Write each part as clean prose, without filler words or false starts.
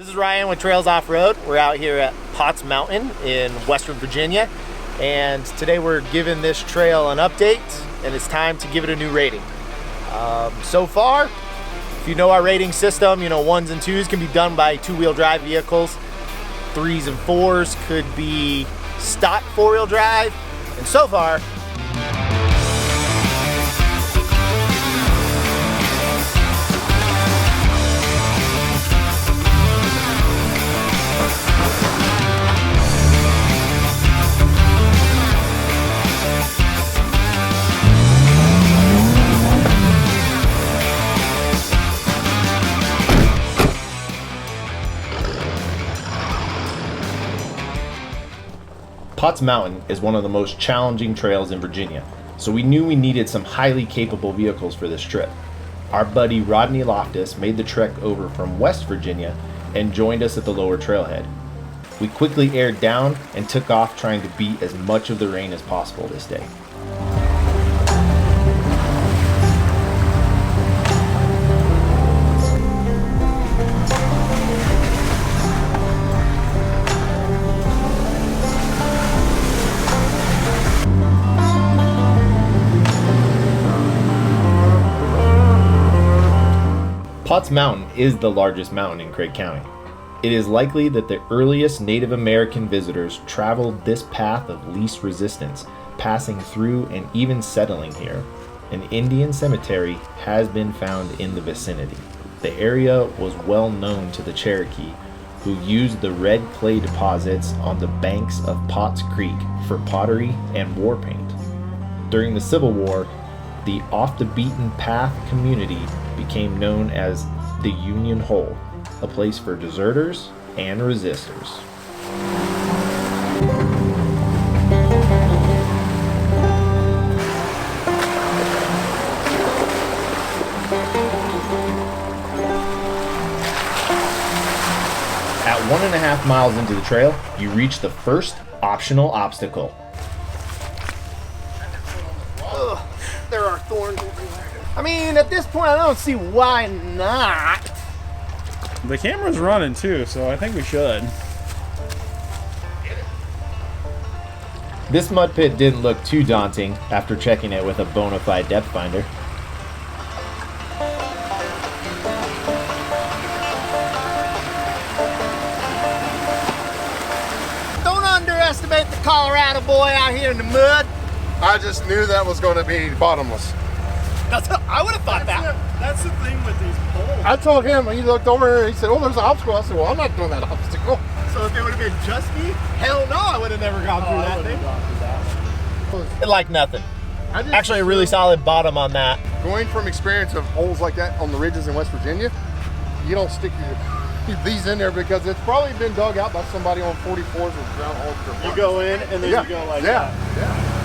This is Ryan with Trails Off-Road. We're out here at Potts Mountain in Western Virginia, and today we're giving this trail an update, and it's time to give it a new rating. So far, if you know our rating system, you know 1s and 2s can be done by 2-wheel drive vehicles. 3s and 4s could be stock 4-wheel drive, and so far, Potts Mountain is one of the most challenging trails in Virginia, so we knew we needed some highly capable vehicles for this trip. Our buddy Rodney Loftus made the trek over from West Virginia and joined us at the lower trailhead. We quickly aired down and took off trying to beat as much of the rain as possible this day. Potts Mountain is the largest mountain in Craig County. It is likely that the earliest Native American visitors traveled this path of least resistance, passing through and even settling here. An Indian cemetery has been found in the vicinity. The area was well known to the Cherokee, who used the red clay deposits on the banks of Potts Creek for pottery and war paint. During the Civil War, the Off the Beaten Path community became known as the Union Hole, a place for deserters and resistors. At 1.5 miles into the trail, you reach the first optional obstacle. There are thorns everywhere. I mean, at this point, I don't see why not. The camera's running too, so I think we should. This mud pit didn't look too daunting after checking it with a bona fide depth finder. Don't underestimate the Colorado boy out here in the mud. I just knew that was going to be bottomless. I would have thought that. That's the thing with these poles. I told him, he looked over, he said, oh, there's an obstacle. I said, well, I'm not doing that obstacle. So if it would have been just me, hell no, I would have never gone through that thing. Like nothing. Actually, a really solid bottom on that. Going from experience of holes like that on the ridges in West Virginia, you don't stick these in there because it's probably been dug out by somebody on 44s with ground holes. You go in and then you go like that. Yeah.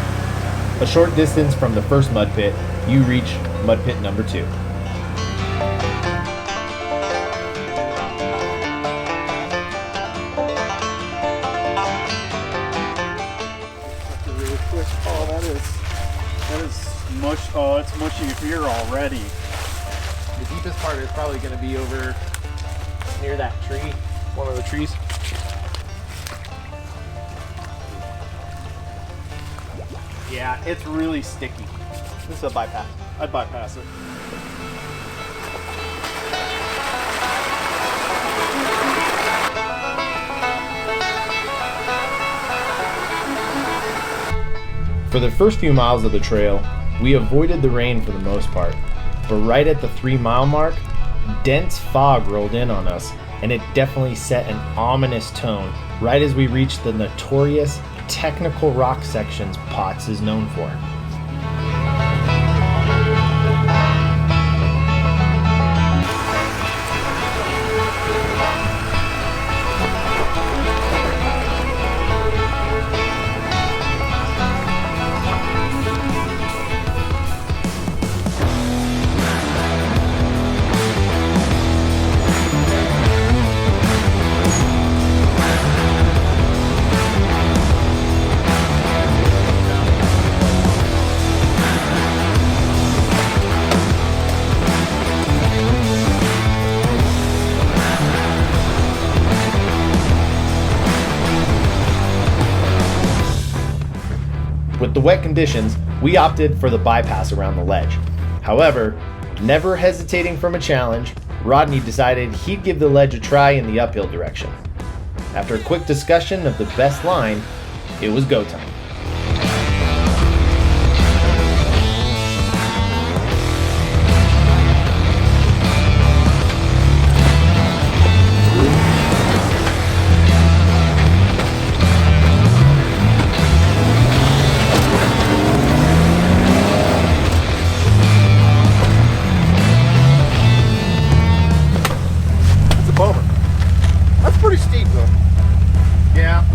A short distance from the first mud pit, you reach mud pit number 2. Really quick. Oh, that is mush. Oh, it's mushy here already. The deepest part is probably going to be over near that tree, one of the trees. Yeah, it's really sticky. This is a bypass. I'd bypass it. For the first few miles of the trail, we avoided the rain for the most part, but right at the 3-mile mark, dense fog rolled in on us, and it definitely set an ominous tone right as we reached the notorious technical rock sections Potts is known for. With the wet conditions, we opted for the bypass around the ledge. However, never hesitating from a challenge, Rodney decided he'd give the ledge a try in the uphill direction. After a quick discussion of the best line, it was go time. Pretty steep though. Yeah.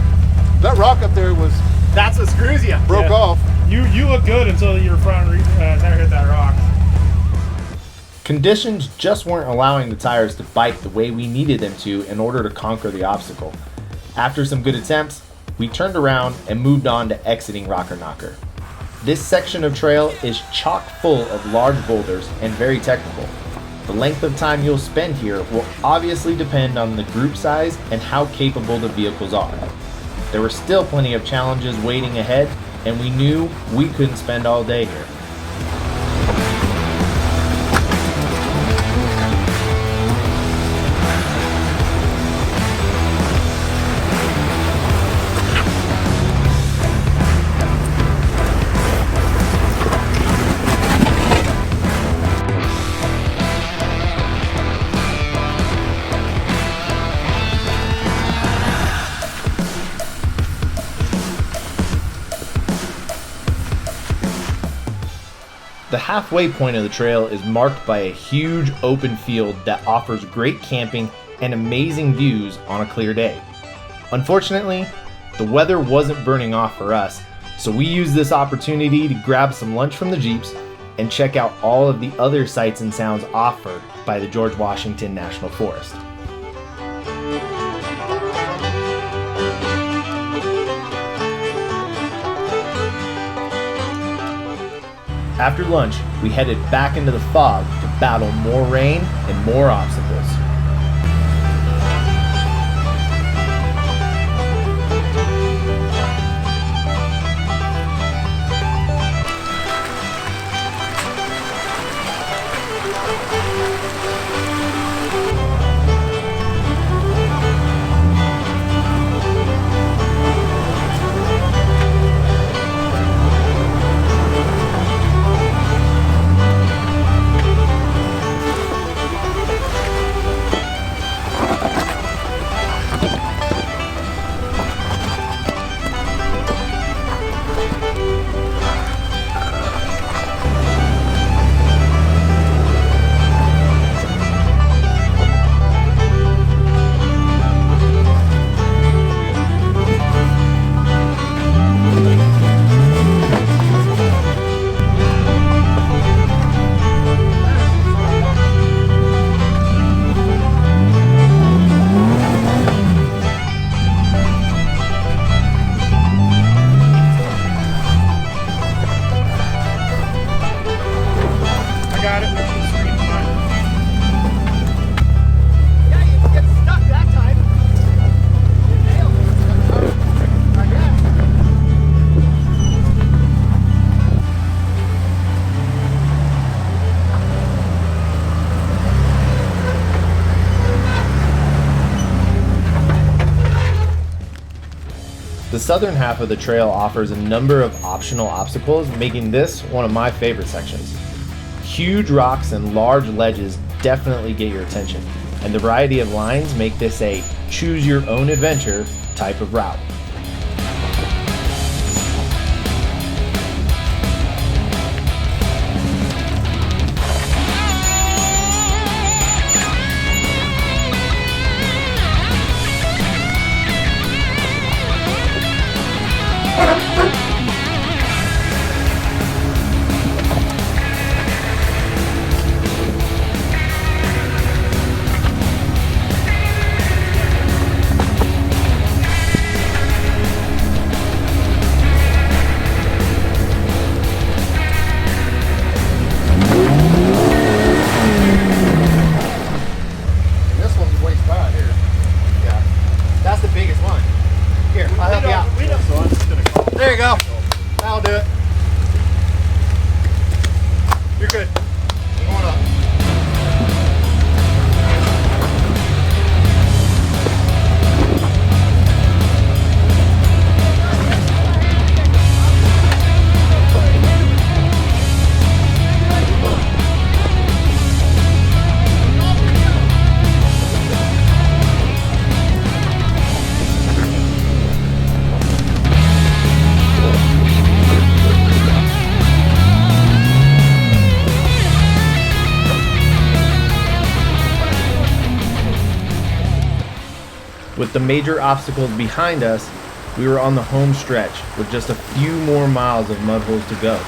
That rock up there was That's what screws you. broke off. You look good until your front tire hit that rock. Conditions just weren't allowing the tires to bite the way we needed them to in order to conquer the obstacle. After some good attempts, we turned around and moved on to exiting Rocker Knocker. This section of trail is chock full of large boulders and very technical. The length of time you'll spend here will obviously depend on the group size and how capable the vehicles are. There were still plenty of challenges waiting ahead, and we knew we couldn't spend all day here. The halfway point of the trail is marked by a huge open field that offers great camping and amazing views on a clear day. Unfortunately, the weather wasn't burning off for us, so we used this opportunity to grab some lunch from the Jeeps and check out all of the other sights and sounds offered by the George Washington National Forest. After lunch, we headed back into the fog to battle more rain and more obstacles. The southern half of the trail offers a number of optional obstacles, making this one of my favorite sections. Huge rocks and large ledges definitely get your attention, and the variety of lines make this a choose your own adventure type of route. With the major obstacles behind us, we were on the home stretch with just a few more miles of mud holes to go.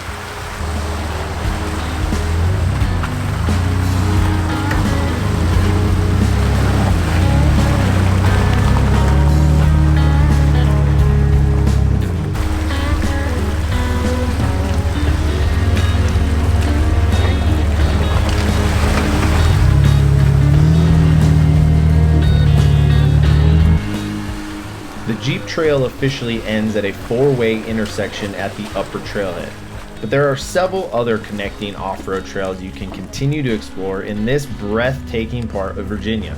The Jeep Trail officially ends at a 4-way intersection at the upper trailhead, but there are several other connecting off-road trails you can continue to explore in this breathtaking part of Virginia.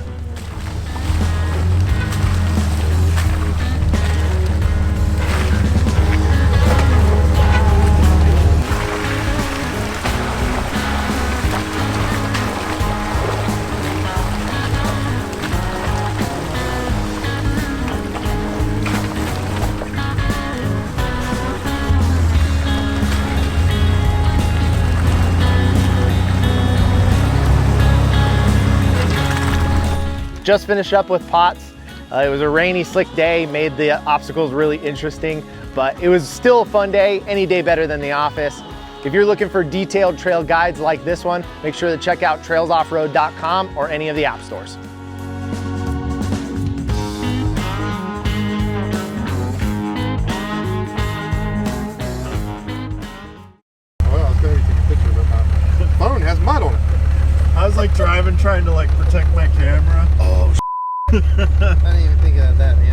Just finished up with Potts. It was a rainy, slick day, made the obstacles really interesting, but it was still a fun day, any day better than the office. If you're looking for detailed trail guides like this one, make sure to check out trailsoffroad.com or any of the app stores. Well, I was going to take a picture, but my phone has mud on it. I was like driving, trying to like protect my camera. Oh, I didn't even think of that, yeah.